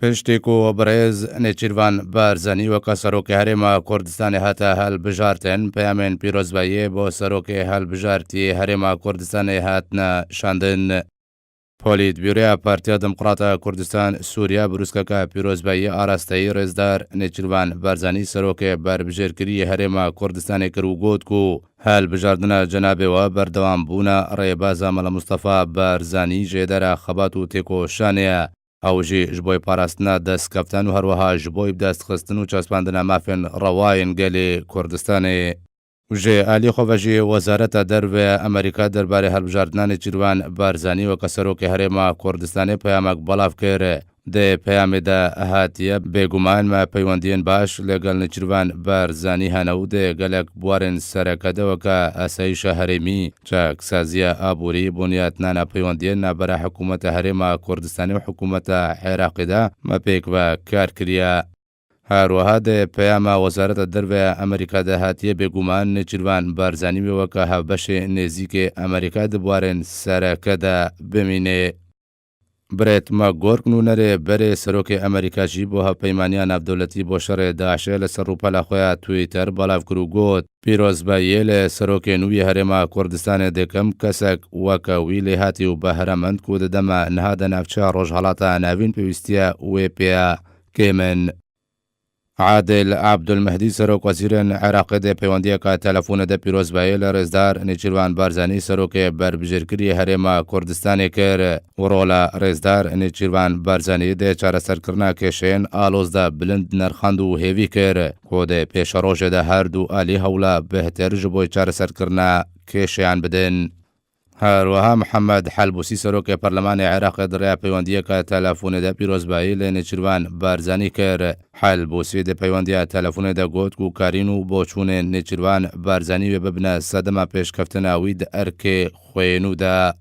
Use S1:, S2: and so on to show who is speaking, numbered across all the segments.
S1: پشتێک و بەڕێز نێچیروان بارزانî وەکە سەرۆکی هەرێما کوردستانی هاتە هەڵبژارتن پەیامێن پیرۆزباییە بۆ سەرۆکی هەڵبژارتی هەرێما کوردستانی هاتنە شاندن. پۆلیت بیورۆیا پارتیا دموکراتە کوردستان سووریا بروسکەکە پیرۆزباییە ئاراستەیی ڕێزدار نێچیروان بارزانî سەرۆکێ بەربژێرکردی هەرێما کوردستانی کرد و گوت و هەڵبژاردنە جەنابێوە بەردەوام بوونە ڕێبازە مەڵە مستەفا بارزانî ژێدەرە خەبات و تێکۆشانەیە ئەوژی ji بۆی پاراستنە دەستکەفتن و هەروەها ji بۆی دەستخستن و چەسپاندنە مافێن ڕەوایên gelê Kurdistanê. Ji alî xwe jî Wezareta Derve Amerîka derbarê hilbijartina Nêçîrvan Barzanî weke serokê Herêma Kurdistanê peyamek belav kir. Di peyamê de hatiye bêguman me peywendiyên baş lêgel Nêçîrvan Barzanî hene û di gelek buwarên serekede weke esayîşa herêmî, çeksaziya aborî, bunyatnana peywendiyên navbera hikûmeta Herêma Kurdistanê û hikûmeta Iraqê de me pêk ve kar kiriye. هەروەها di peyama Wezareta Derve Amerîka de hatiye bêguman Nêçîrvan Barzanî wê weke hevbeşê nêzîkê Amerîka di buwarên sereke de bimîne. Brett McGurk nûnerê berê serokê Amerîka jî bo hevpeymaniya navdewletî bo şerê Daişê li ser rûpela xwe ya Twitter belav kir û got pîrozbahiyê li serokê nû yê Herêma Kurdistanê dikim kesek weke wî lê hatî û beheremend ku di dema niha de navçeya rojhelata navîn pêwîstiya wê pêya kêmin. عادل عبدالمهدی سەرۆک وەزیرên Iraqê dê peywendiyeka telefonê de pîrozbahiyê li rêzdar Nêçîrvan Barzanî serokê berbijêrkiriyê Herêma Kurdistanê kir. Rola rêzdar Nêçîrvan Barzanî dê çareserkirina kêşeyên aloz de bilind nerxand û hêvî kir ku dê pêşerojê de her du alî hewla bihtir ji bo çareserkirina kêşeyan bidin. هەروەها محەممەد حەلبوسی سەرۆکê پەرلەمانی عێراقê دڕیا peywendiyeka telefonê de pîrozbahî lê Nêçîrvan Barzanî kir. Helbûsî di peywendiya telefonê de got ku karîn û boçûnên Nêçîrvan Barzanî wê bibine sedema pêşkeftina wî di erkê xwênû de.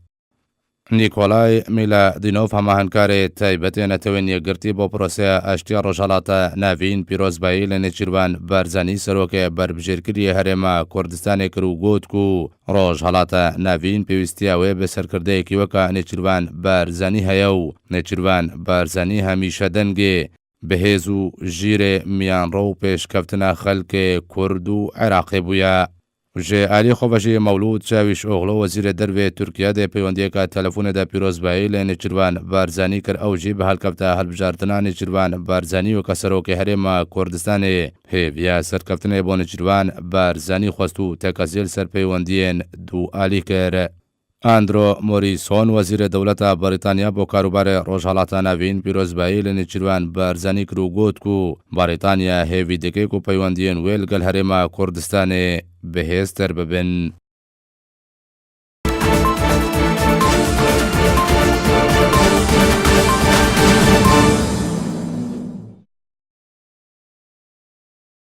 S1: نیکۆلای میلادینۆف هەماهەنگارê تایبەتê netewên yekgirtî bo proseya eştiya rojhelata navîn pîrozbahî li Nêçîrvan Barzanî serokê berbijêrkiriyê Herêma Kurdistanê kir û got ku rojhelata navîn pêwîstiya wê bi serkirdeyekî weka Nêçîrvan Barzanî heye û Nêçîrvan Barzanî hemîşe dengê bihêz û jîrê miyanro û pêşkeftina xelkê Kurd û Iraqê bûye. Ji alî xwe jî Mewlûd Çavîşoğlu wezîrê dervê Tirkiye dê peywendiyeka telefonê de pîrozbahî lê Nêçîrvan Barzanî kir ew jî bi helkefta hilbijartina Nêçîrvan Barzanî weke serokê Herêma Kurdistanê hêviya serkeftinê bo Nêçîrvan Barzanî xwest û tekaziyê li ser peywendiyên dû alî kir. Andrew Morrison wezîrê dewleta Brîtanya bo karûbarê rojhelata navîn pîrozbahî li Nêçîrvan Barzanî kir û got ku Brîtanya hêvî dike ku peywendiyên wê li gel Herêma Kurdistanê bihêztir bibin.